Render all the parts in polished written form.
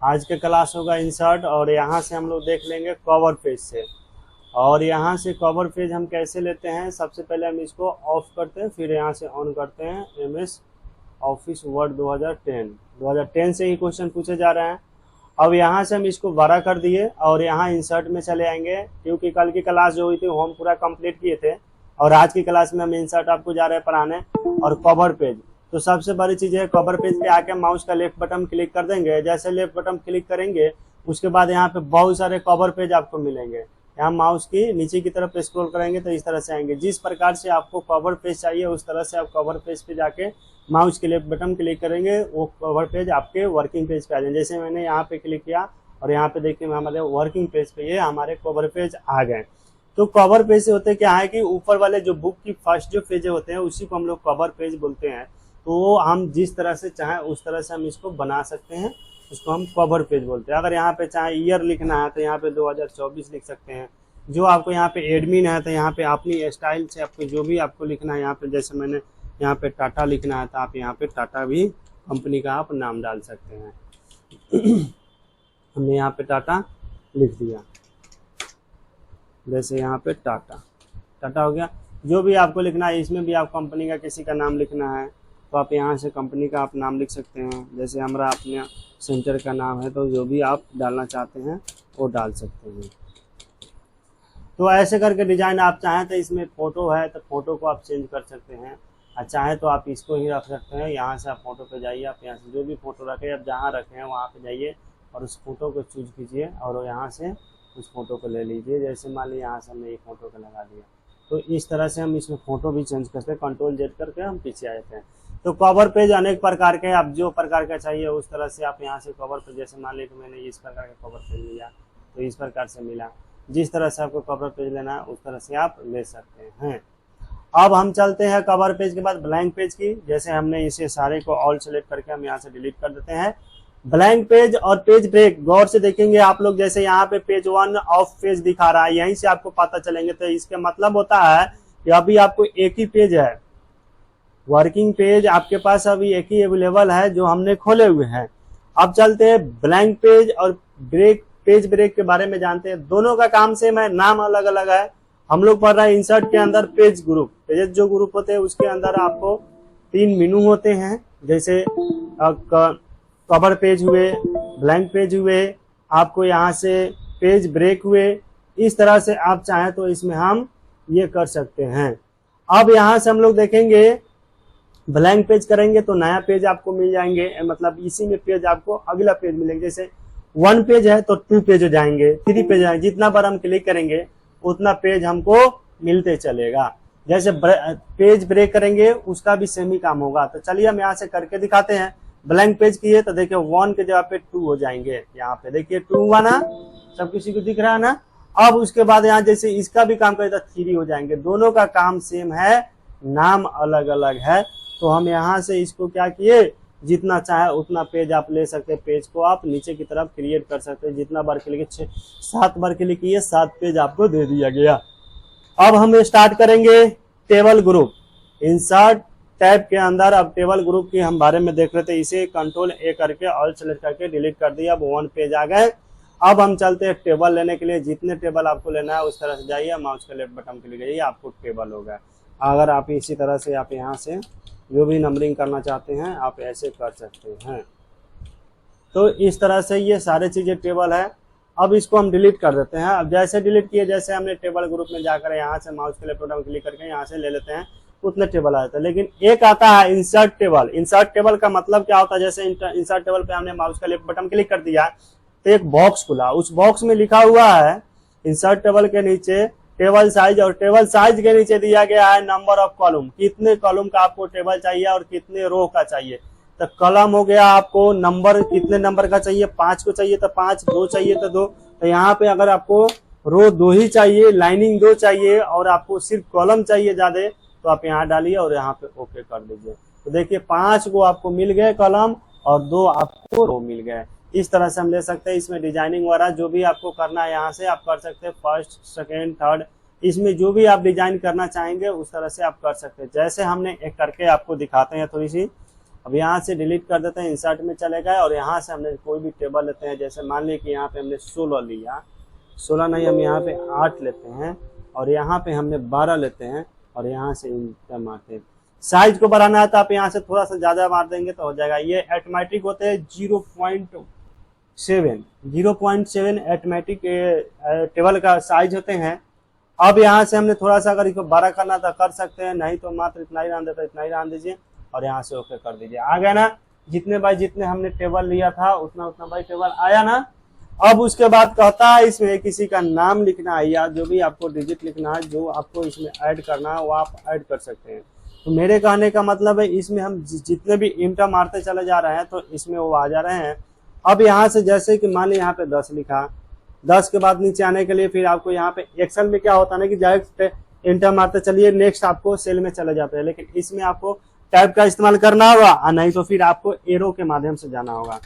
आज का क्लास होगा इंसर्ट, और यहाँ से हम लोग देख लेंगे कवर पेज से। और यहाँ से कवर पेज हम कैसे लेते हैं, सबसे पहले हम इसको ऑफ करते हैं, फिर यहाँ से ऑन करते हैं। MS ऑफिस वर्ड 2010 से ही क्वेश्चन पूछे जा रहे हैं। अब यहाँ से हम इसको बड़ा कर दिए और यहाँ इंसर्ट में चले आएंगे, क्योंकि कल की क्लास जो हुई थी हम पूरा कंप्लीट किए थे, और आज की क्लास में हम इंसर्ट आपको जा रहे हैं पढ़ाने। और कवर पेज, तो सबसे बड़ी चीज है, कवर पेज पे आके माउस का लेफ्ट बटन क्लिक कर देंगे। जैसे लेफ्ट बटन क्लिक करेंगे उसके बाद यहाँ पे बहुत सारे कवर पेज आपको मिलेंगे। यहाँ माउस की नीचे की तरफ स्क्रॉल करेंगे तो इस तरह से आएंगे। जिस प्रकार से आपको कवर पेज चाहिए उस तरह से आप कवर पेज पे जाके माउस के लेफ्ट बटन क्लिक करेंगे, वो कवर पेज आपके वर्किंग पेज पे आ जाएंगे। जैसे मैंने यहाँ पे क्लिक किया और यहाँ पे देखिए हमारे वर्किंग पेज पे ये हमारे कवर पेज आ गए। तो कवर पेज से होते क्या है कि ऊपर वाले जो बुक की फर्स्ट जो पेज होते हैं उसी को हम लोग कवर पेज बोलते हैं। तो हम जिस तरह से चाहें उस तरह से हम इसको बना सकते हैं, उसको हम कवर पेज बोलते हैं। अगर यहाँ पे चाहे ईयर लिखना है तो यहाँ पे 2024 लिख सकते हैं। जो आपको यहाँ पे एडमिन है तो यहाँ पे अपनी स्टाइल से आपको जो भी आपको लिखना है, यहाँ पे जैसे मैंने यहाँ पे टाटा लिखना है तो आप यहाँ पे टाटा भी कंपनी का आप नाम डाल सकते हैं। हमने यहाँ पे टाटा लिख दिया, जैसे यहाँ पे टाटा हो गया। जो भी आपको लिखना है, इसमें भी आप कंपनी का किसी का नाम लिखना है तो आप यहाँ से कंपनी का आप नाम लिख सकते हैं। जैसे हमारा अपने सेंटर का नाम है तो जो भी आप डालना चाहते हैं वो डाल सकते हैं। तो ऐसे करके डिजाइन आप चाहें तो इसमें फोटो है तो फोटो को आप चेंज कर सकते हैं, और चाहे तो आप इसको ही रख सकते हैं। यहाँ से आप फोटो पे जाइए, आप यहाँ से जो भी फोटो रखे आप जहाँ रखे हैं वहाँ पे जाइए और उस फोटो को चूज कीजिए और यहाँ से उस फोटो को ले लीजिए। जैसे मान लीजिए यहाँ से हमने एक फोटो को लगा दिया, तो इस तरह से हम इसमें फोटो भी चेंज करते हैं। Ctrl Z करके हम पीछे आ जाते हैं। तो कवर पेज अनेक प्रकार के, आप जो प्रकार का चाहिए उस तरह से आप यहाँ से कवर पेज, जैसे मान लीजिए मैंने इस प्रकार का कवर पेज लिया तो इस प्रकार से मिला। जिस तरह से आपको कवर पेज लेना है उस तरह से आप ले सकते हैं। अब हम चलते हैं कवर पेज के बाद ब्लैंक पेज की। जैसे हमने इसे सारे को ऑल सेलेक्ट करके हम यहाँ से डिलीट कर देते हैं। ब्लैंक पेज और पेज ब्रेक गौर से देखेंगे आप लोग। जैसे यहाँ पे पेज 1 ऑफ पेज दिखा रहा है, यहीं से आपको पता चलेंगे। तो इसका मतलब होता है कि अभी आपको एक ही पेज है, वर्किंग पेज आपके पास अभी एक ही अवेलेबल है जो हमने खोले हुए हैं। अब चलते हैं ब्लैंक पेज और पेज ब्रेक के बारे में जानते हैं। दोनों का काम सेम है, नाम अलग अलग है। हम लोग पढ़ रहे हैं इंसर्ट के अंदर पेज ग्रुप। पेज जो ग्रुप होते हैं उसके अंदर आपको 3 मेनू होते हैं, जैसे कवर पेज हुए, ब्लैंक पेज हुए, आपको यहाँ से पेज ब्रेक हुए। इस तरह से आप चाहें तो इसमें हम ये कर सकते हैं। अब यहाँ से हम लोग देखेंगे ब्लैंक पेज करेंगे तो नया पेज आपको मिल जाएंगे, मतलब इसी में पेज आपको अगला पेज मिलेंगे। जैसे 1 पेज है तो 2 पेज हो जाएंगे, 3 पेज आएंगे। जितना बार हम क्लिक करेंगे उतना पेज हमको मिलते चलेगा। जैसे पेज ब्रेक करेंगे उसका भी सेम ही काम होगा। तो चलिए हम यहाँ से करके दिखाते हैं। ब्लैंक पेज किए तो देखिए 1 के जगह पे 2 हो जाएंगे। यहाँ पे देखिए 2 हुआ ना, सब किसी को दिख रहा है ना। अब उसके बाद यहाँ जैसे इसका भी काम करे तो 3 हो जाएंगे। दोनों का काम सेम है, नाम अलग अलग है। तो हम यहाँ से इसको क्या किए, जितना चाहे उतना पेज आप ले सकते हैं। पेज को आप नीचे की तरफ क्रिएट कर सकते हैं। जितना बार क्लिक, 7 बार क्लिक किए 7 पेज आपको दे दिया गया। अब हम स्टार्ट करेंगे टेबल ग्रुप। इंसर्ट टैब के अंदर अब टेबल ग्रुप की हम बारे में देख रहे थे। इसे Ctrl A करके ऑल सेलेक्ट करके डिलीट कर दिया। अब 1 पेज आ गए। अब हम चलते हैं टेबल लेने के लिए। जितने टेबल आपको लेना है उस तरह से जाइए, माउस के लेफ्ट बटन क्लिक करिए, आपको टेबल होगा। अगर आप इसी तरह से आप यहाँ से जो भी नंबरिंग करना चाहते हैं आप ऐसे कर सकते हैं। तो इस तरह से ये सारे चीजें टेबल है। अब इसको हम डिलीट कर देते हैं। अब जैसे डिलीट किए, जैसे हमने टेबल ग्रुप में जाकर यहाँ से माउस के लेफ्ट बटन क्लिक करके यहाँ से ले लेते हैं, उतने टेबल आ जाते हैं। लेकिन एक आता है इंसर्ट टेबल। इंसर्ट टेबल का मतलब क्या होता है, जैसे इंसर्ट टेबल पे हमने माउस का लेफ्ट बटन क्लिक कर दिया तो एक बॉक्स खुला। उस बॉक्स में लिखा हुआ है इंसर्ट टेबल के नीचे टेबल साइज, और टेबल साइज के नीचे दिया गया है नंबर ऑफ कॉलम। कितने कॉलम का आपको टेबल चाहिए और कितने रो का चाहिए। तो कॉलम हो गया, आपको नंबर कितने नंबर का चाहिए, 5 को चाहिए तो 5, 2 चाहिए तो 2। तो यहाँ पे अगर आपको रो 2 ही चाहिए, लाइनिंग 2 चाहिए और आपको सिर्फ कॉलम चाहिए ज्यादा, तो आप यहाँ डालिए और यहाँ पे ओके कर दीजिए। तो देखिए 5 को आपको मिल गए कॉलम और 2 आपको रो मिल गए। इस तरह से हम ले सकते हैं। इसमें डिजाइनिंग वगैरह जो भी आपको करना है यहाँ से आप कर सकते हैं। फर्स्ट, सेकेंड, थर्ड, इसमें जो भी आप डिजाइन करना चाहेंगे उस तरह से आप कर सकते हैं। जैसे हमने एक करके आपको दिखाते हैं थोड़ी सी। अब यहाँ से डिलीट कर देते हैं, इंसर्ट में चले गए और यहाँ से हमने कोई भी टेबल लेते हैं। जैसे मान लीजिए कि यहाँ पे हमने 16 लिया, 16 नहीं, हम यहाँ पे 8 लेते हैं और यहाँ पे हमने 12 लेते हैं और यहाँ से इंटर मारते हैं। साइज को बढ़ाना है तो आप यहाँ से थोड़ा सा ज्यादा मार देंगे तो हो जाएगा। ये ऑटोमेटिक होते हैं 0.7 ऑटोमेटिक टेबल का साइज होते हैं। अब यहाँ से हमने थोड़ा सा अगर इसको बड़ा करना तो कर सकते हैं, नहीं तो मात्र इतना ही रहने देता, इतना ही रहने दीजिए और यहाँ से ओके कर दीजिए। आ गया ना, जितने बाई जितने हमने टेबल लिया था उतना उतना बाई टेबल आया ना। अब उसके बाद कहता है इसमें किसी का नाम लिखना है या जो भी आपको डिजिट लिखना है, जो आपको इसमें ऐड करना है वो आप ऐड कर सकते हैं। तो मेरे कहने का मतलब है इसमें हम जितने भी इंटर मारते चले जा रहे हैं तो इसमें वो आ जा रहे हैं। अब यहाँ से जैसे कि मान ली यहाँ पे 10 लिखा, 10 के बाद नीचे आने के लिए फिर आपको यहाँ पे एक्सेल में क्या होता है ना कि डायरेक्ट इंटर मारते चलिए, नेक्स्ट आपको सेल में चले जाते हैं। लेकिन इसमें आपको टैब का इस्तेमाल करना होगा और नहीं तो फिर आपको एरो के माध्यम से जाना होगा।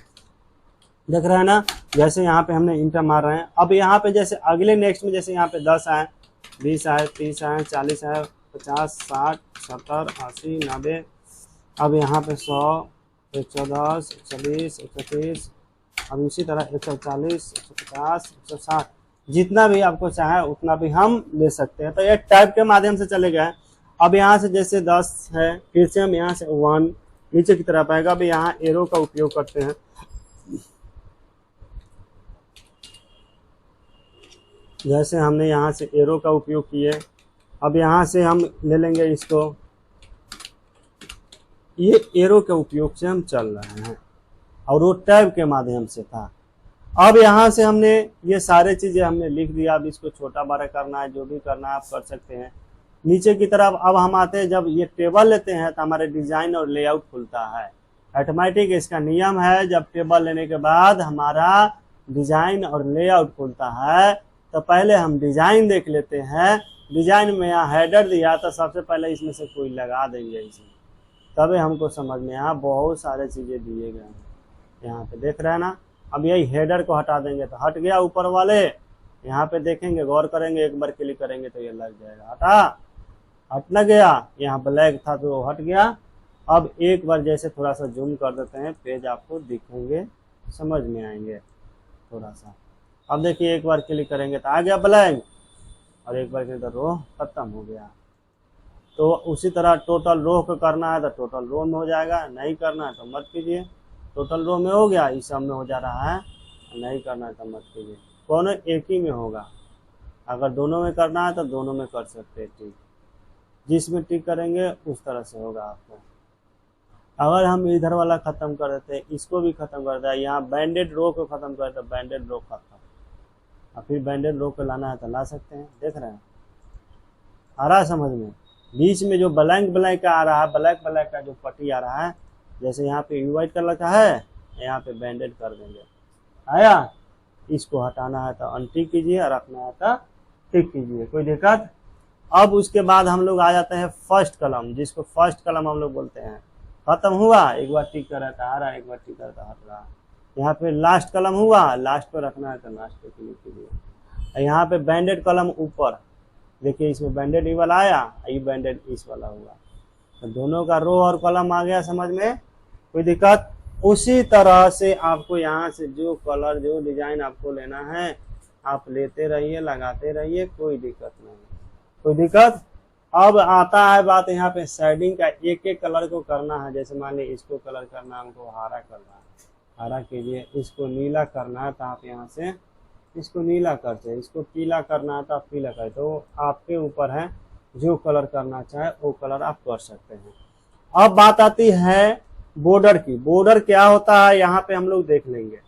देख रहे हैं ना, जैसे यहाँ पे हमने इंटर मार रहे हैं। अब यहाँ पे जैसे अगले नेक्स्ट में जैसे यहाँ पे 10 आए, 20 आए, 30 आए, 40 आए, 50, 60, 70, 80, 90, अब यहाँ पे 100, 110, 120, 130, अब इसी तरह 140, 150, 160, जितना भी आपको चाहे उतना भी हम ले सकते हैं। तो ये टैब के माध्यम से चले गए। अब यहाँ से जैसे 10 है, फिर से हम यहाँ से 1 नीचे की तरफ आएगा। अब यहाँ एरो का उपयोग करते हैं। जैसे हमने यहाँ से एरो का उपयोग किए, अब यहाँ से हम ले लेंगे इसको, ये एरो के उपयोग से हम चल रहे हैं और वो टैब के माध्यम से था। अब यहाँ से हमने ये सारे चीजें हमने लिख दिया। अब इसको छोटा बड़ा करना है, जो भी करना है आप कर सकते हैं। नीचे की तरफ अब हम आते हैं, जब ये टेबल लेते हैं तो हमारे डिजाइन और लेआउट खुलता है ऑटोमेटिक। इसका नियम है जब टेबल लेने के बाद हमारा डिजाइन और लेआउट खुलता है तो पहले हम डिजाइन देख लेते हैं। डिजाइन में यहाँ हेडर दिया तो सबसे पहले इसमें से कोई लगा देंगे इसमें, तभी हमको समझ में। यहाँ बहुत सारे चीजें दिए गए हैं, यहाँ पे देख रहे हैं ना। अब यही हेडर को हटा देंगे तो हट गया ऊपर वाले। यहाँ पे देखेंगे, गौर करेंगे, एक बार क्लिक करेंगे तो ये लग जाएगा। हट न गया, यहाँ ब्लैक था तो हट गया। अब एक बार जैसे थोड़ा सा जूम कर देते हैं, पेज आपको दिखेंगे, समझ में आएंगे थोड़ा सा। अब देखिए एक बार क्लिक करेंगे तो आ गया ब्लैंक और एक बार क्लिक तो रो खत्म हो गया। तो उसी तरह टोटल रो को करना है तो टोटल रो में हो जाएगा, नहीं करना है तो मत कीजिए। टोटल रो में हो गया, इस सब में हो जा रहा है, नहीं करना है तो मत कीजिए। दोनों एक ही में होगा। अगर दोनों में करना है तो दोनों में कर सकते हैं टिक, जिसमें टिक करेंगे उस तरह से होगा आपको। अगर हम इधर वाला खत्म कर देते हैं, इसको भी खत्म कर देते हैं, यहाँ बैंडेड रो को खत्म कर देते, बैंडेड रो खत्म। और फिर बैंडेड रो को लाना है तो ला सकते हैं। देख रहे हैं, आ रहा है समझ में। बीच में जो ब्लैंक ब्लैंक का आ रहा है, ब्लैक ब्लैक का जो पट्टी आ रहा है, जैसे यहाँ पे व्हाइट कलर का है, यहाँ पे बैंडेड कर देंगे। आया, इसको हटाना है तो अनटिक कीजिए और रखना है तो टिक कीजिए, कोई दिक्कत। अब उसके बाद हम लोग आ जाते हैं फर्स्ट कलम, जिसको फर्स्ट कलम हम लोग बोलते हैं। खत्म हुआ, एक बार टिक कर रहा आ रहा है, एक बार टिक करता हट रहा। यहाँ पे लास्ट कलम हुआ, लास्ट पे रखना है तो लास्ट पे क्लिक कीजिए। यहाँ पे बैंडेड कलम ऊपर देखिए, इसमें बैंडेड ई वाला आया, ये बैंडेड इस वाला हुआ, तो दोनों का रो और कलम आ गया समझ में, कोई दिक्कत। उसी तरह से आपको यहाँ से जो कलर जो डिजाइन आपको लेना है आप लेते रहिए, लगाते रहिए, कोई दिक्कत नहीं, कोई दिक्कत। अब आता है बात यहाँ पे शेडिंग का, एक एक कलर को करना है। जैसे मान लीजिए इसको कलर करना है, हमको हरा करना है, हरा कीजिए। इसको नीला करना है तो आप यहाँ से इसको नीला करते हैं, इसको पीला करना है तो आप पीला करते। तो आपके ऊपर है, जो कलर करना चाहे वो कलर आप कर सकते हैं। अब बात आती है बॉर्डर की। बॉर्डर क्या होता है यहाँ पे हम लोग देख लेंगे।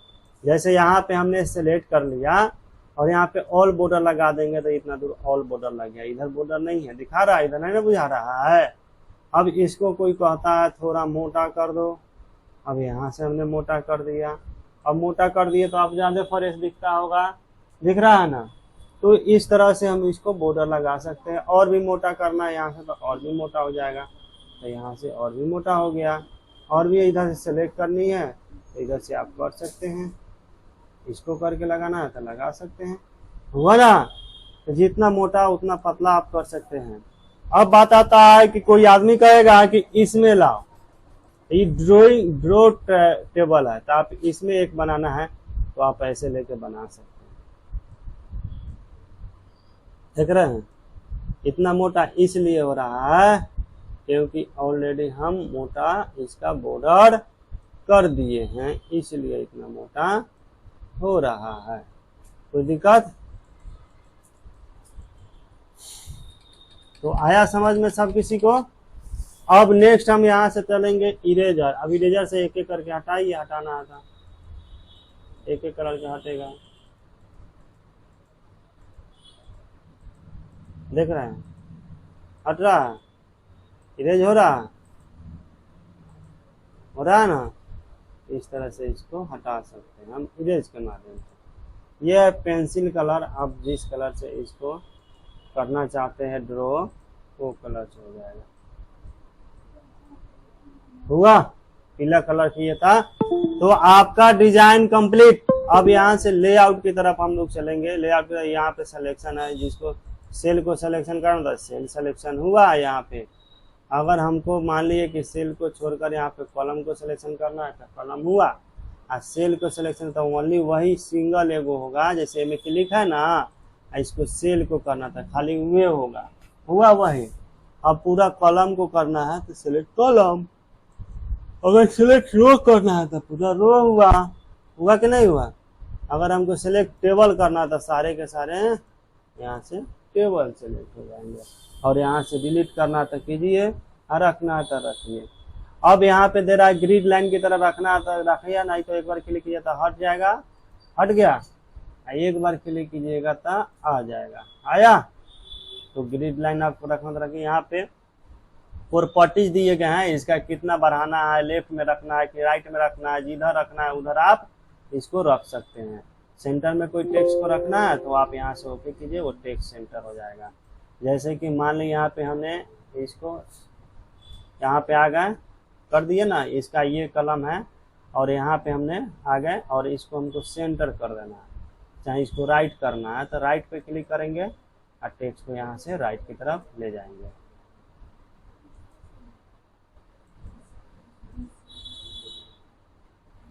जैसे यहाँ पे हमने सेलेक्ट कर लिया और यहाँ पे ऑल बॉर्डर लगा देंगे तो इतना दूर ऑल बॉर्डर लग गया। इधर बॉर्डर नहीं है, दिखा रहा है, इधर नहीं ना बुझा रहा है। अब इसको कोई कहता है थोड़ा मोटा कर दो, अब यहाँ से हमने मोटा कर दिया। अब मोटा कर दिए तो आप ज्यादा फ्रेश दिखता होगा, दिख रहा है ना। तो इस तरह से हम इसको बॉर्डर लगा सकते हैं। और भी मोटा करना है यहाँ से तो और भी मोटा हो जाएगा, तो यहाँ से और भी मोटा हो गया। और भी इधर से सेलेक्ट करनी है तो इधर से आप कर सकते हैं, इसको करके लगाना है तो लगा सकते हैं, हुआ ना। तो जितना मोटा उतना पतला आप कर सकते हैं। अब बात आता है कि कोई आदमी कहेगा कि इसमें लाओ, ये ड्रो टेबल है, तो आप इसमें एक बनाना है तो आप ऐसे लेके बना सकते हैं। देख रहे हैं इतना मोटा इसलिए हो रहा है क्योंकि ऑलरेडी हम मोटा इसका बॉर्डर कर दिए हैं, इसलिए इतना मोटा हो रहा है। कोई दिक्कत? तो आया समझ में सब किसी को? अब नेक्स्ट हम यहाँ से चलेंगे इरेजर। अब इरेजर से एक एक करके हटाइए, हटाना था एक एक कलर के हटेगा। देख रहे हैं हट रहा है, इरेज हो रहा है ना। इस तरह से इसको हटा सकते हैं हम इरेज के माध्यम से। यह है पेंसिल कलर। आप जिस कलर से इसको करना चाहते हैं ड्रॉ वो कलर से हो जाएगा। हुआ? पीला कलर चाहिए था तो आपका डिजाइन कंप्लीट। अब यहाँ से लेआउट की तरफ हम लोग चलेंगे। लेआउट यहाँ पे सिलेक्शन है, जिसको सेल को सिलेक्शन करना था सेल सिलेक्शन हुआ यहाँ पे। अगर हमको मान लिए कि सेल को छोड़कर यहाँ पे कॉलम को सिलेक्शन करना है तो कॉलम हुआ, और सेल को सिलेक्शन तो ओनली वही सिंगल एगो होगा। जैसे में क्लिक है ना, इसको सेल को करना था खाली वे होगा, हुआ वही। अब पूरा कॉलम को करना है तो सिलेक्ट कॉलम, अगर सिलेक्ट रो करना है तो पूरा रो हुआ। हुआ कि नहीं हुआ? अगर हमको सिलेक्ट टेबल करना था सारे के सारे यहाँ से टेबल सिलेक्ट हो जाएंगे। और यहाँ से डिलीट करना था कीजिए, और रखना है तो रखिए। अब यहाँ पे दे रहा है ग्रिड लाइन की तरह रखना है तो रखिए, नहीं तो एक बार क्लिक किया तो हट जाएगा। हट गया? एक बार क्लिक कीजिएगा तो आ जाएगा। आया? तो ग्रिड लाइन आपको रखना था। रखिए। यहाँ पे प्रॉपर्टीज दिए गए हैं, इसका कितना बढ़ाना है, लेफ्ट में रखना है कि राइट में रखना है, जिधर रखना है उधर आप इसको रख सकते हैं। सेंटर में कोई टेक्स्ट को रखना है तो आप यहाँ से ओके कीजिए, वो टेक्स्ट सेंटर हो जाएगा। जैसे कि मान ली यहाँ पे हमने इसको यहाँ पे आ गए कर दिए ना, इसका ये कलम है और यहाँ पे हमने आ गए और इसको हमको सेंटर कर देना है। चाहे इसको राइट करना है तो राइट पे क्लिक करेंगे और टेक्स्ट को यहाँ से राइट की तरफ ले जाएंगे।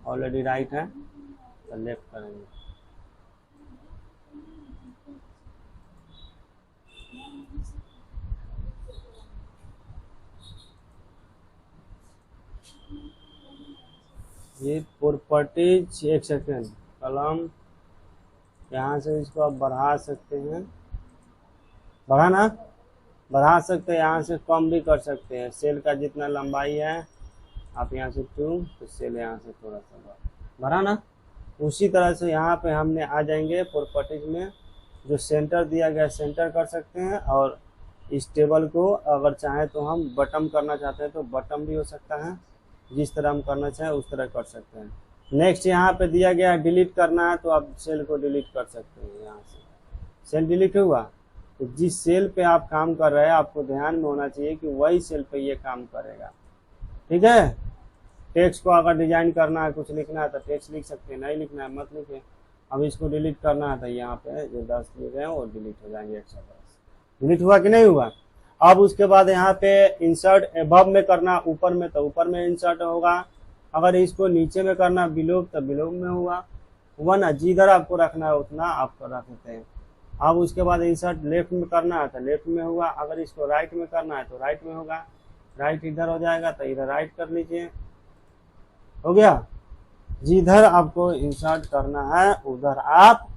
ऑलरेडी राइट है तो लेफ्ट करेंगे। ये प्रॉपर्टीज, एक सेकेंड, कलम यहाँ से इसको आप बढ़ा सकते हैं, बढ़ाना बढ़ा सकते हैं, यहाँ से कम भी कर सकते हैं। सेल का जितना लंबाई है आप यहाँ से 2 तो सेल यहाँ से थोड़ा सा बढ़ाना। उसी तरह से यहाँ पे हमने आ जाएंगे प्रॉपर्टीज में, जो सेंटर दिया गया सेंटर कर सकते हैं। और इस टेबल को अगर चाहें तो हम बटन करना चाहते हैं तो बटन भी हो सकता है, जिस तरह हम करना चाहें उस तरह कर सकते हैं। नेक्स्ट यहाँ पे दिया गया है डिलीट करना है तो आप सेल को डिलीट कर सकते हैं। यहाँ से सेल डिलीट हुआ तो जिस सेल पे आप काम कर रहे हैं आपको ध्यान में होना चाहिए कि वही सेल पे ये काम करेगा। ठीक है? टेक्स्ट को अगर डिजाइन करना है, कुछ लिखना है तो टेक्स्ट लिख सकते हैं, नहीं लिखना है मत लिखिए। अब इसको डिलीट करना है तो यहाँ पे जो 10 लिखे हैं वो डिलीट हो जाएंगे। 110 डिलीट हुआ कि नहीं हुआ? अब उसके बाद यहाँ पे इंसर्ट एबव में करना, ऊपर में तो ऊपर में इंसर्ट होगा। अगर इसको नीचे में करना बिलो तो बिलो में हुआ ना। जिधर आपको रखना है उतना आप रख सकते हैं। अब उसके बाद इंसर्ट लेफ्ट में करना है तो लेफ्ट में हुआ। अगर इसको राइट में करना है तो राइट में होगा। राइट इधर हो जाएगा तो इधर राइट कर लीजिए, हो गया। जिधर आपको इंसर्ट करना है उधर आप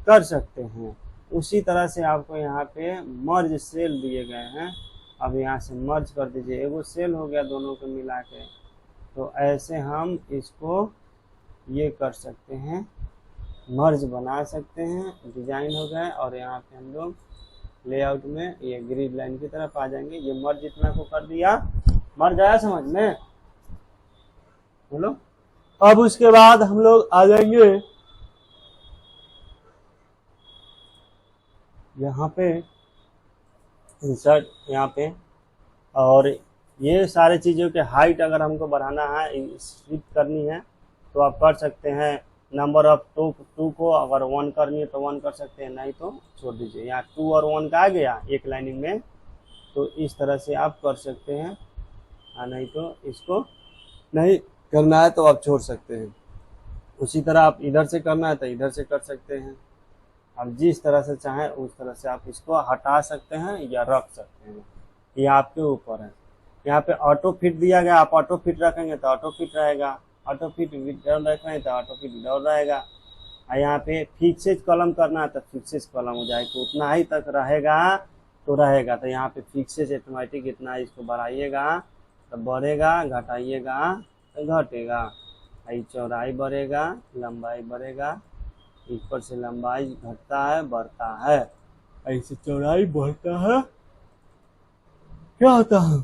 कर सकते हैं। उसी तरह से आपको यहाँ पे मर्ज सेल दिए गए हैं, अब यहाँ से मर्ज कर दीजिए। एगो सेल हो गया दोनों को मिला के। तो ऐसे हम इसको ये कर सकते हैं, मर्ज बना सकते हैं। डिजाइन हो गए और यहाँ पे हम लोग लेआउट में ये ग्रिड लाइन की तरफ आ जाएंगे। ये मर्ज इतना को कर दिया, मर्ज आया समझ में? बोलो। अब उसके बाद हम लोग आ जाएंगे यहाँ पे इंसर्ट यहाँ पे, और ये सारे चीज़ों के हाइट अगर हमको बढ़ाना है, स्प्लिट करनी है तो आप कर सकते हैं। नंबर ऑफ 2 को अगर 1 करनी है तो 1 कर सकते हैं, नहीं तो छोड़ दीजिए। यहाँ 2 और 1 का आ गया एक लाइनिंग में, तो इस तरह से आप कर सकते हैं, नहीं तो इसको नहीं करना है तो आप छोड़ सकते हैं। उसी तरह आप इधर से करना है तो इधर से कर सकते हैं। आप जिस तरह से चाहें उस तरह से आप इसको हटा सकते हैं या रख सकते हैं, ये आपके ऊपर है। यहाँ पे ऑटो फिट दिया गया, आप ऑटो फिट रखेंगे तो ऑटो फिट रहेगा, ऑटो फिट विदाउट रखेंगे तो ऑटो फिट विदाउट रहेगा। और यहाँ पे फिक्सेज कॉलम करना है तो फिक्सेज कॉलम हो जाएगा, उतना ही तक रहेगा तो रहेगा। तो यहाँ पे फिक्सेज ऑटोमेटिक इतना, इसको बढ़ाइएगा तो बढ़ेगा, घटाइएगा तो घटेगा। चौड़ाई बढ़ेगा, लंबाई बढ़ेगा, ऊपर से लंबाई घटता है बढ़ता है, ऐसे चौड़ाई बढ़ता है, क्या होता है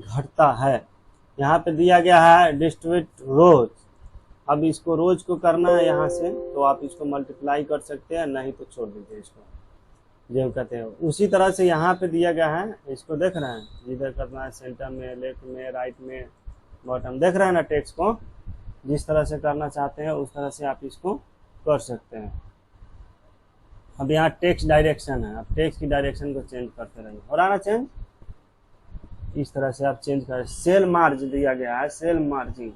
घटता है। यहाँ पे दिया गया है डिस्ट्रीब्यूट रोज। अब इसको रोज को करना है यहाँ से तो आप इसको मल्टीप्लाई कर सकते हैं, नहीं तो छोड़ दीजिए इसको जो कहते हैं। उसी तरह से यहाँ पे दिया गया है, इसको देख रहे हैं, जिधर करना है सेंटर में, लेफ्ट में, राइट में, बॉटम, देख रहे हैं ना टेक्स्ट को। जिस तरह से करना चाहते हैं उस तरह से आप इसको कर सकते हैं। अब यहाँ टेक्स्ट डायरेक्शन है, अब टेक्स्ट की डायरेक्शन को चेंज करते रहिए, हो रहा ना चेंज, इस तरह से आप चेंज करें। सेल मार्ज दिया गया है, सेल मार्जिंग।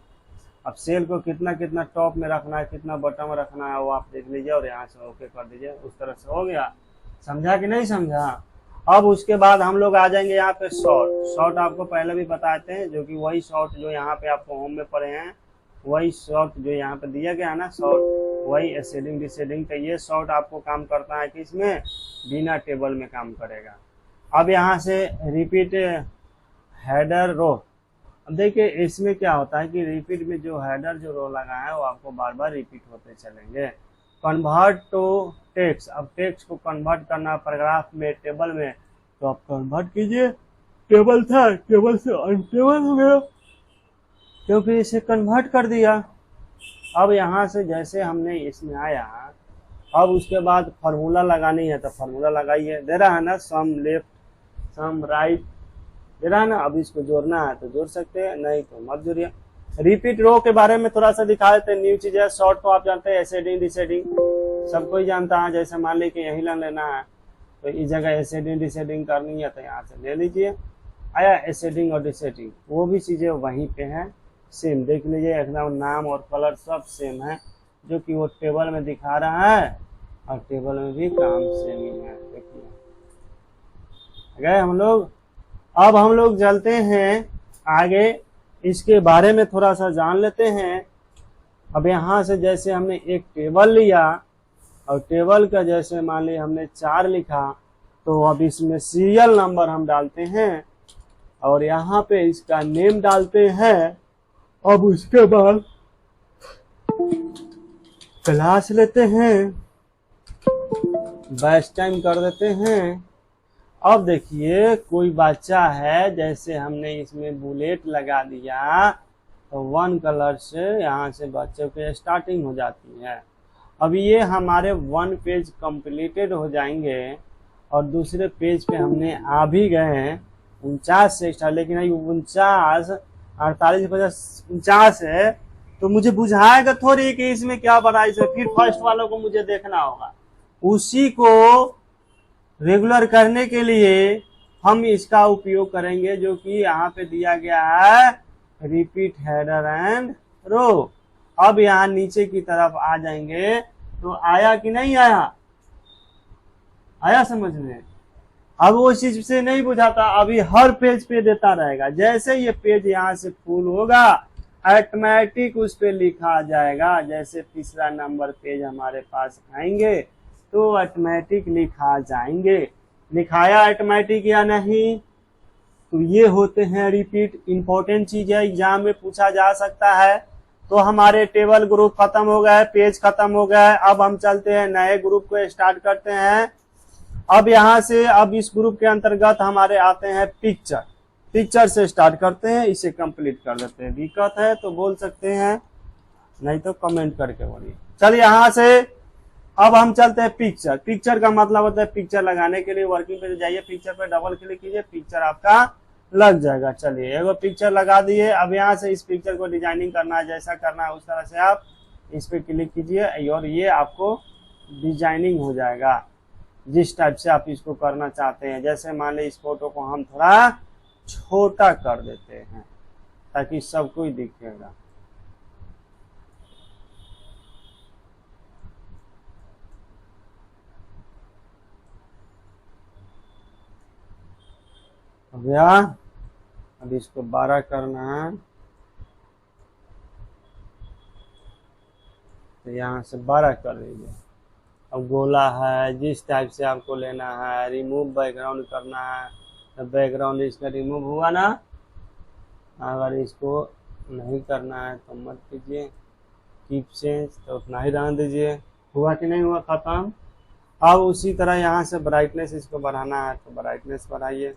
अब सेल को कितना कितना टॉप में रखना है, कितना बॉटम में रखना है वो आप देख लीजिए और यहाँ से ओके कर दीजिए। उस तरह से हो गया, समझा कि नहीं समझा। अब उसके बाद हम लोग आ जाएंगे यहाँ पे शॉर्ट। शॉर्ट आपको पहले भी बताते हैं, जो कि वही शॉर्ट जो यहाँ पे आपको होम में पढ़े हैं, वही शॉर्ट जो यहाँ पे दिया गया है ना शॉर्ट, वही एसेडिंग डिसेडिंग का ये शॉर्ट आपको काम करता है कि इसमें बिना टेबल में काम करेगा। अब यहाँ से रिपीट हेडर रो। अब देखिए इसमें क्या होता है कि रिपीट में जो हेडर जो रो लगा है वो आपको बार बार रिपीट होते चलेंगे। कन्वर्ट टू टेक्स्ट, अब टेक्स्ट को कन्वर्ट करना पैराग्राफ में, टेबल में, तो आप कन्वर्ट कीजिए। टेबल था, टेबल से अनटेबल हो गया क्योंकि इसे कन्वर्ट कर दिया। अब यहाँ से जैसे हमने इसमें आया, अब उसके बाद फार्मूला लगानी है तो फार्मूला लगाइए। दे रहा है ना सम लेफ्ट सम राइट, दे रहा है ना। अब इसको जोड़ना है तो जोड़ सकते हैं, नहीं तो मत जोड़िए। रिपीट रो के बारे में थोड़ा सा दिखा देते हैं, न्यू चीज है। शॉर्ट को आप जानते हैं, एसेडिंग डिसेडिंग सब कोई जानता है। जैसे मान लीजिए यही लाइन लेना है तो इस जगह एसेडिंग डिसेडिंग करनी है तो यहाँ से ले लीजिए। आया एसेडिंग और डिसेडिंग, वो भी चीजें वहीं पे हैं, सेम देख लीजिए, एकदम नाम और कलर सब सेम है, जो कि वो टेबल में दिखा रहा है और टेबल में भी काम सेम ही है। देखिए गए हम लोग। अब हम लोग चलते हैं आगे, इसके बारे में थोड़ा सा जान लेते हैं। अब यहाँ से जैसे हमने एक टेबल लिया और टेबल का जैसे मान ली हमने 4 लिखा, तो अब इसमें सीरियल नंबर हम डालते हैं और यहाँ पे इसका नेम डालते हैं। अब उसके बाद क्लास लेते हैं, बैच टाइम कर देते हैं। अब देखिए कोई बच्चा है, जैसे हमने इसमें बुलेट लगा दिया तो 1 कलर से यहाँ से बच्चों के स्टार्टिंग हो जाती है। अब ये हमारे 1 पेज कंप्लीटेड हो जाएंगे और दूसरे पेज पे हमने आ भी गए हैं 49 से स्टार्ट, लेकिन 49 48 50 49 है तो मुझे बुझाएगा थोड़ी कि इसमें क्या बना। इसे फिर फर्स्ट वालों को मुझे देखना होगा, उसी को रेगुलर करने के लिए हम इसका उपयोग करेंगे, जो कि यहाँ पे दिया गया है रिपीट हेडर एंड रो। अब यहाँ नीचे की तरफ आ जाएंगे तो आया कि नहीं आया, आया समझ में। अब वो चीज से नहीं बुझाता, अभी हर पेज पे देता रहेगा। जैसे ये पेज यहाँ से फुल होगा ऑटोमेटिक उस पे लिखा जाएगा। जैसे तीसरा नंबर पेज हमारे पास आएंगे तो ऑटोमेटिक लिखा जाएंगे। लिखाया ऑटोमेटिक या नहीं, तो ये होते हैं रिपीट। इंपॉर्टेंट चीज है, एग्जाम में पूछा जा सकता है। तो हमारे टेबल ग्रुप खत्म हो गया है, पेज खत्म हो गया है। अब हम चलते हैं नए ग्रुप को स्टार्ट करते हैं। अब यहाँ से अब इस ग्रुप के अंतर्गत हमारे आते हैं पिक्चर। पिक्चर से स्टार्ट करते हैं, इसे कंप्लीट कर देते हैं। दिक्कत है तो बोल सकते हैं, नहीं तो कमेंट करके बोलिए। चलिए यहाँ से अब हम चलते हैं पिक्चर। पिक्चर का मतलब होता है पिक्चर लगाने के लिए वर्किंग पे जाइए, पिक्चर पे डबल क्लिक कीजिए, पिक्चर आपका लग जाएगा। चलिए एगो पिक्चर लगा दिए। अब यहाँ से इस पिक्चर को डिजाइनिंग करना है, जैसा करना है उस तरह से आप इस पे क्लिक कीजिए और ये आपको डिजाइनिंग हो जाएगा जिस टाइप से आप इसको करना चाहते हैं। जैसे मान ली इस फोटो को हम थोड़ा छोटा कर देते हैं, ताकि सबको ही दिखेगा। हो गया। अब इसको 12 करना है, तो यहाँ से 12 कर दीजिए। अब गोला है, जिस टाइप से आपको लेना है, रिमूव बैकग्राउंड करना है तो बैकग्राउंड इसका रिमूव हुआ ना। अगर इसको नहीं करना है तो मत कीजिए, कीप चेंज तो उतना ही रहने दीजिए। हुआ कि नहीं हुआ, खत्म। अब उसी तरह यहाँ से ब्राइटनेस इसको बढ़ाना है तो ब्राइटनेस बढ़ाइए,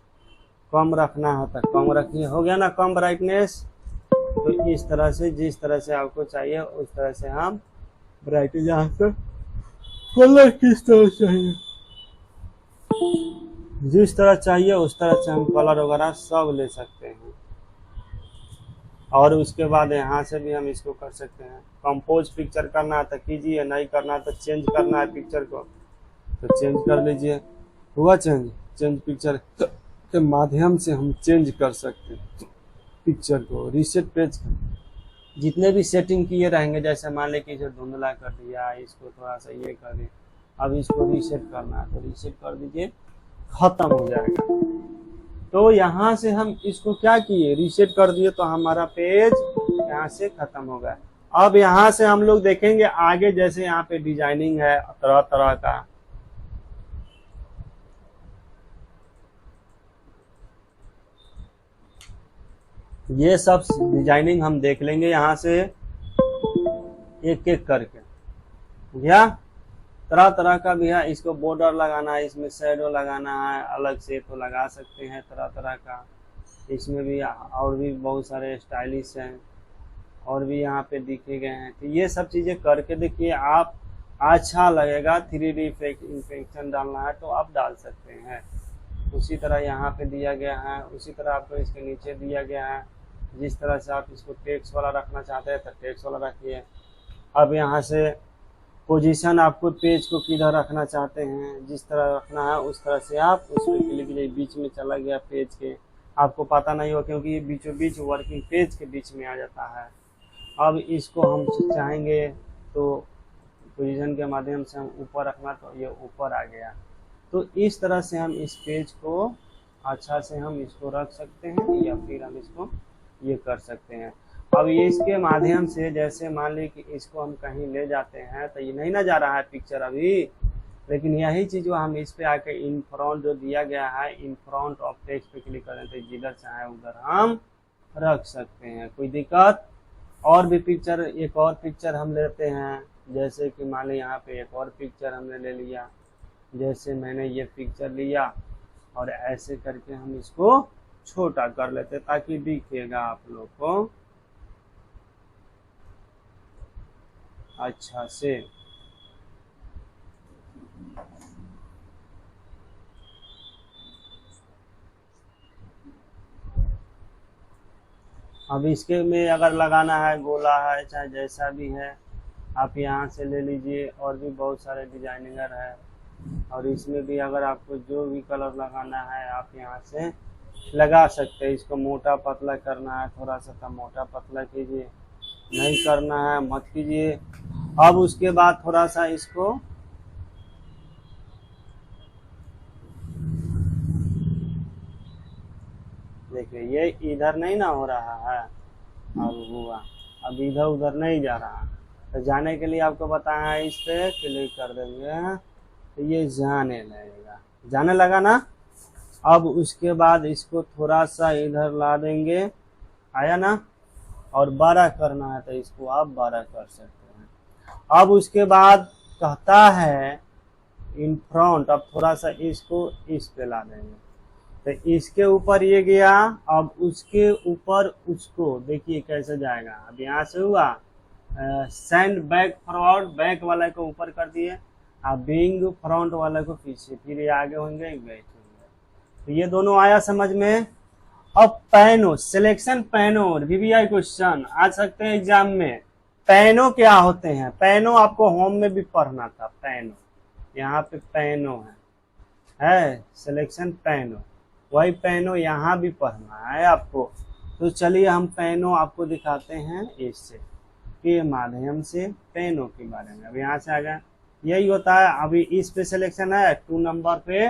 कम रखना है तो कम रखिए। हो गया ना कम ब्राइटनेस। तो इस तरह से जिस तरह से आपको चाहिए उस तरह से हम ब्राइटनेस यहाँ से, कलर किस तरह चाहिए जिस तरह चाहिए उस तरह से हम कलर वगैरह सब ले सकते हैं। और उसके बाद यहाँ से भी हम इसको कर सकते हैं। कंपोज पिक्चर करना है तो कीजिए, नहीं करना है तो चेंज करना है पिक्चर को तो चेंज कर लीजिए। हुआ चेंज, चेंज पिक्चर के माध्यम से हम चेंज कर सकते हैं पिक्चर को। रीसेट पेज जितने भी सेटिंग किए रहेंगे, जैसे मान लें कि इसे धुंधला कर दिया, इसको थोड़ा सा ये कर दिया, अब इसको रीसेट करना है तो रीसेट कर दीजिए, खत्म हो जाएगा। तो यहाँ से हम इसको क्या किए, रीसेट कर दिए तो हमारा पेज यहाँ से खत्म हो गया। अब यहाँ से हम लोग देखेंगे आगे, जैसे यहाँ पे डिजाइनिंग है तरह तरह का, ये सब डिजाइनिंग हम देख लेंगे यहाँ से एक एक करके। या तरह तरह का भी है, इसको बॉर्डर लगाना है, इसमें शैडो लगाना है, अलग से तो लगा सकते हैं तरह तरह का। इसमें भी और भी बहुत सारे स्टाइलिश हैं और भी यहाँ पे दिखे गए हैं। तो ये सब चीज़ें करके देखिए, आप अच्छा लगेगा। 3D इफेक्शन डालना है तो आप डाल सकते हैं। उसी तरह यहाँ पे दिया गया है, उसी तरह आपको इसके नीचे दिया गया है। जिस तरह से आप इसको टेक्स्ट वाला रखना चाहते हैं तो टेक्स्ट वाला रखिए। अब यहाँ से पोजीशन आपको पेज को किधर रखना चाहते हैं, जिस तरह रखना है उस तरह से आप उस पर क्लिक कीजिए। बीच में चला गया पेज के, आपको पता नहीं हो क्योंकि ये बीचों बीच वर्किंग पेज के बीच में आ जाता है। अब इसको हम चाहेंगे तो पोजीशन के माध्यम से हम ऊपर रखना, तो ये ऊपर आ गया। तो इस तरह से हम इस पेज को अच्छा से हम इसको रख सकते हैं या फिर हम इसको ये कर सकते हैं। अब ये इसके माध्यम से, जैसे मान ली कि इसको हम कहीं ले जाते हैं तो ये नहीं ना जा रहा है पिक्चर अभी, लेकिन यही चीज़ हम इस पे आके इन फ्रंट जो दिया गया है, इन फ्रंट ऑफ टेक्स्ट पे क्लिक करें तो जिधर चाहे उधर हम रख सकते हैं, कोई दिक्कत। और भी पिक्चर, एक और पिक्चर हम लेते हैं, जैसे कि मान ली यहाँ पे एक और पिक्चर हमने ले लिया, जैसे मैंने ये पिक्चर लिया और ऐसे करके हम इसको छोटा कर लेते ताकि दिखेगा आप लोग को अच्छा से। अब इसके में अगर लगाना है, गोला है चाहे जैसा भी है, आप यहाँ से ले लीजिए। और भी बहुत सारे डिजाइनर है, और इसमें भी अगर आपको जो भी कलर लगाना है आप यहाँ से लगा सकते हैं। इसको मोटा पतला करना है, थोड़ा सा तो मोटा पतला कीजिए, नहीं करना है मत कीजिए। अब उसके बाद थोड़ा सा इसको देखिए, ये इधर नहीं ना हो रहा है, अब हुआ, अब इधर उधर नहीं जा रहा। तो जाने के लिए आपको बताया है, इस पे क्लिक कर देंगे तो ये जाने लगेगा, जाने लगा ना। अब उसके बाद इसको थोड़ा सा इधर ला देंगे, आया ना। और 12 करना है तो इसको आप 12 कर सकते हैं। अब उसके बाद कहता है इन फ्रंट, अब थोड़ा सा इसको इस पे ला देंगे तो इसके ऊपर ये गया। अब उसके ऊपर उसको देखिए कैसे जाएगा। अब यहाँ से हुआ सेंड बैक फॉरवर्ड, बैक वाले को ऊपर कर दिए, अब बिंग फ्रंट वाले को पीछे, फिर ये आगे होंगे बैक होंगे। तो ये दोनों आया समझ में। अब पैनो, सिलेक्शन पैनो, VBI क्वेश्चन आ सकते हैं एग्जाम में। पैनो क्या होते हैं, पैनो आपको होम में भी पढ़ना था। पैनो, यहाँ पे पैनो है सिलेक्शन पैनो, वही पैनो यहाँ भी पढ़ना है आपको। तो चलिए हम पेनों आपको दिखाते हैं इससे के माध्यम से, पेनों के बारे में। अब यहाँ से आ गया, यही होता है। अभी इस पे सिलेक्शन है, 2 नंबर पे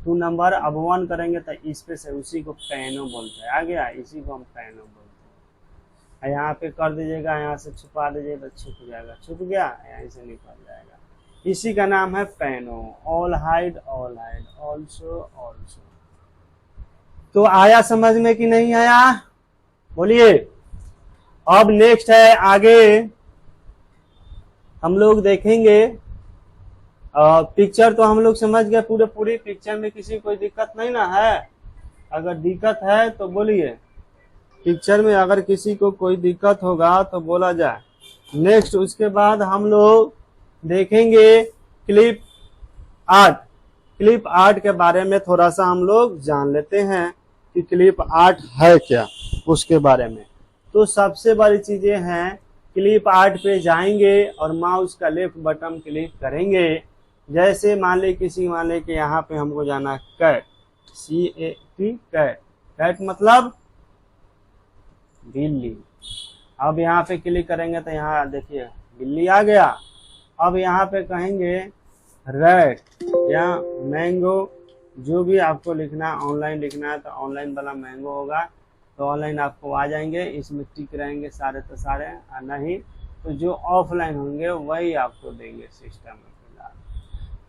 2 नंबर, अब 1 करेंगे तो इस पे से, उसी को पेनों बोलते हैं। आ गया, इसी को हम पेनों बोलते हैं। यहाँ पे कर दीजिएगा, यहाँ से छुपा दीजिएगा तो छुप जाएगा, छुप गया, यहीं से निकल जाएगा। इसी का नाम है पेनों। All hide, all hide, also, also. तो आया समझ में कि नहीं आया, बोलिए। अब नेक्स्ट है, आगे हम लोग देखेंगे पिक्चर। तो हम लोग समझ गए पूरी पिक्चर में किसी कोई दिक्कत नहीं ना है। अगर दिक्कत है तो बोलिए, पिक्चर में अगर किसी को कोई दिक्कत होगा तो बोला जाए। नेक्स्ट उसके बाद हम लोग देखेंगे क्लिप आर्ट। क्लिप आर्ट के बारे में थोड़ा सा हम लोग जान लेते हैं कि क्लिप आर्ट है क्या, उसके बारे में। तो सबसे बड़ी चीजें हैं, क्लिप आर्ट पे जाएंगे और माउस का लेफ्ट बटन क्लिक करेंगे। जैसे मान ले कि यहाँ पे हमको जाना कैट, CAT, कैट। कैट मतलब बिल्ली। अब यहाँ पे क्लिक करेंगे तो यहाँ देखिए बिल्ली आ गया। अब यहाँ पे कहेंगे रेड या मैंगो, जो भी आपको लिखना, ऑनलाइन लिखना है तो ऑनलाइन वाला मैंगो होगा, तो ऑनलाइन आपको आ जाएंगे। इसमें टिक रहेंगे सारे तो सारे, नहीं तो जो ऑफलाइन होंगे वही आपको देंगे सिस्टम में फिलहाल।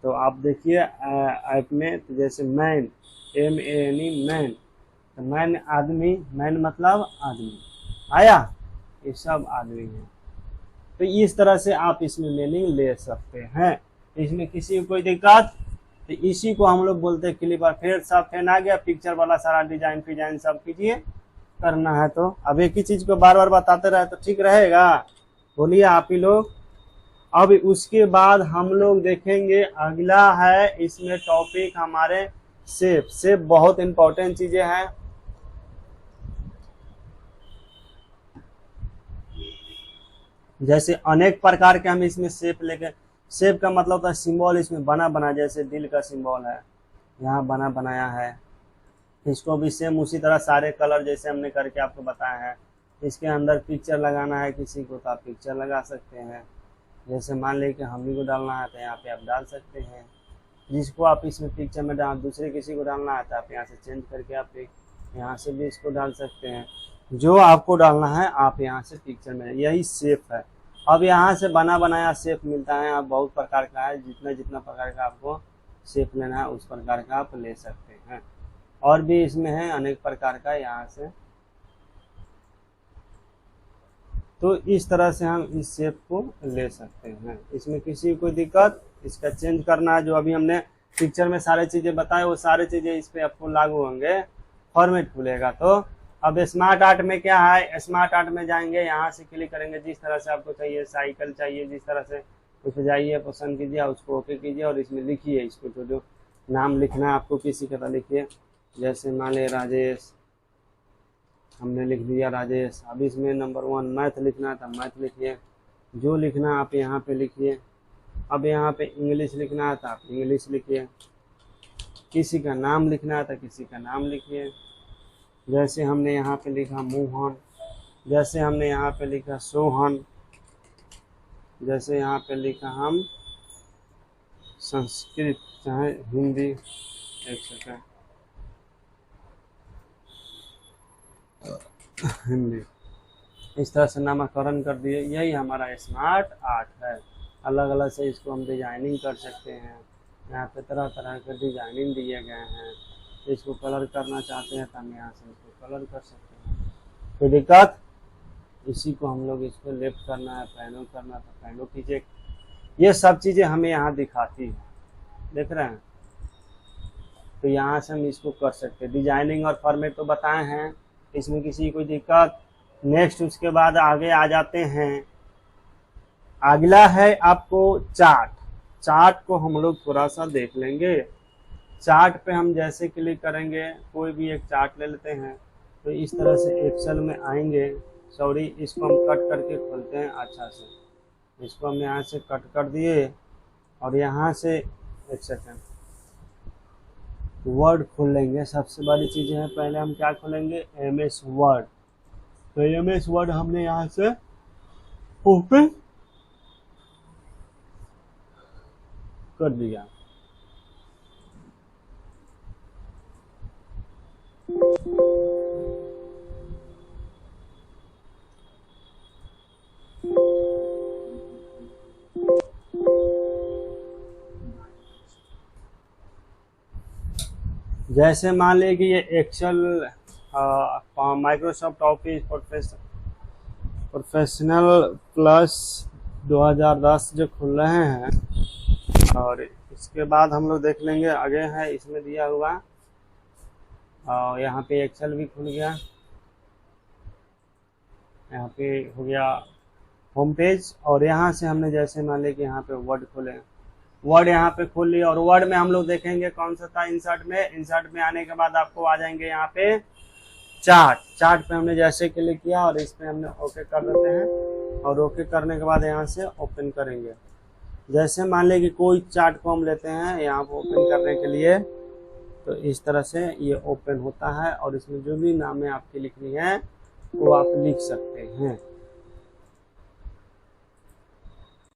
तो आप देखिए ऐप में, तो जैसे मैन, MANE, मैन, तो मैन आदमी, मैन मतलब आदमी, आया, ये सब आदमी है। तो इस तरह से आप इसमें मीनिंग ले सकते हैं। इसमें किसी को कोई दिक्कत, तो इसी को हम लोग बोलते हैं क्लिप आर्ट। फिर सब फैन आ गया, पिक्चर वाला सारा डिजाइन सब कीजिए, करना है तो। अब एक ही चीज को बार बार बताते रहे तो ठीक रहेगा, बोलिए आप ही लोग। अब उसके बाद हम लोग देखेंगे, अगला है इसमें टॉपिक हमारे शेप। शेप बहुत इंपॉर्टेंट चीजें हैं। जैसे अनेक प्रकार के हम इसमें शेप लेके, शेप का मतलब होता है सिंबल इसमें बना, जैसे दिल का सिंबल है, यहाँ बनाया है। इसको भी सेम उसी तरह सारे कलर जैसे हमने करके आपको बताया है। इसके अंदर पिक्चर लगाना है किसी को तो आप पिक्चर लगा सकते हैं। जैसे मान लीजिए कि हम ही को डालना है तो यहाँ पे आप डाल सकते हैं। जिसको आप इसमें पिक्चर में दूसरे किसी को डालना है तो आप यहाँ से चेंज करके आप यहाँ से भी इसको डाल सकते हैं। जो आपको डालना है आप यहाँ से पिक्चर में, यही शेप है। अब यहाँ से बनाया शेप मिलता है, आप बहुत प्रकार का है, जितना प्रकार का आपको शेप लेना है उस प्रकार का आप ले सकते हैं। और भी इसमें है अनेक प्रकार का यहाँ से। तो इस तरह से हम इस शेप को ले सकते हैं। इसमें किसी को दिक्कत, इसका चेंज करना है, जो अभी हमने पिक्चर में सारे चीजें बताए वो सारे चीजें इस पे आपको लागू होंगे, फॉर्मेट खुलेगा। तो अब स्मार्ट आर्ट में क्या है, स्मार्ट आर्ट में जाएंगे, यहाँ से क्लिक करेंगे, जिस तरह से आपको चाहिए, साइकिल चाहिए, जिस तरह से उस पर जाइए, पसंद कीजिए, उसको ओके कीजिए और इसमें लिखिए। इसको जो नाम लिखना है आपको किसी का लिखिए। जैसे मान लिया राजेश, हमने लिख दिया राजेश। अब इसमें नंबर 1 मैथ लिखना है तो मैथ लिखिए, जो लिखना आप यहाँ पे लिखिए। अब यहाँ पे इंग्लिश लिखना है तो आप इंग्लिश लिखिए, किसी का नाम लिखना है तो किसी का नाम लिखिए। जैसे हमने यहाँ पे लिखा मोहन, जैसे हमने यहाँ पे लिखा सोहन, जैसे यहाँ पे लिखा हम संस्कृत चाहे हिंदी, एक सेकंड, हिंदी, इस तरह से नामकरण कर दिए। यही हमारा स्मार्ट आर्ट है। अलग अलग से इसको हम डिजाइनिंग कर सकते हैं। यहाँ पे तरह तरह के डिजाइनिंग दिए गए हैं। इसको कलर करना चाहते हैं तो हम यहाँ से इसको कलर कर सकते हैं, कोई दिक्कत। इसी को हम लोग इसको लेफ्ट करना है, पैनो करना तो पैनो कीजिए। ये सब चीज़ें हमें यहाँ दिखाती है, देख रहे हैं। तो यहाँ से हम इसको कर सकते हैं। डिजाइनिंग और फॉर्मेट तो बताए हैं, इसमें किसी कोई दिक्कत। नेक्स्ट उसके बाद आगे आ जाते हैं। अगला है आपको चार्ट। चार्ट को हम लोग थोड़ा सा देख लेंगे। चार्ट पे हम जैसे क्लिक करेंगे, कोई भी एक चार्ट ले लेते हैं, तो इस तरह से एक्सेल में आएंगे। सॉरी, इसको हम कट करके खोलते हैं अच्छा से। इसको हम यहाँ से कट कर दिए और यहाँ से एक सेकेंड वर्ड खोल लेंगे। सबसे बड़ी चीज़ है, पहले हम क्या खोलेंगे, MS वर्ड। तो MS वर्ड हमने यहाँ से ओपन कर दिया। जैसे मान लें कि ये Excel Microsoft Office Professional Plus 2010 जो खुल रहे हैं, और इसके बाद हम लोग देख लेंगे आगे है इसमें दिया हुआ, और यहाँ पे एक्सेल भी खुल गया। यहाँ पे हो गया होम पेज, और यहाँ से हमने जैसे मान लें कि यहाँ पे वर्ड खोले, वर्ड यहाँ पे खोल लिया, और वर्ड में हम लोग देखेंगे कौन सा था, इंसर्ट में आने के बाद आपको आ जाएंगे यहाँ पे चार्ट पे हमने जैसे क्लिक किया और इस पे हमने ओके कर देते हैं, और ओके करने के बाद यहाँ से ओपन करेंगे। जैसे मान लें कि कोई चार्ट को हम लेते हैं यहाँ पे ओपन करने के लिए, तो इस तरह से ये ओपन होता है, और इसमें जो भी नाम है आपकी लिखनी है वो आप लिख सकते हैं।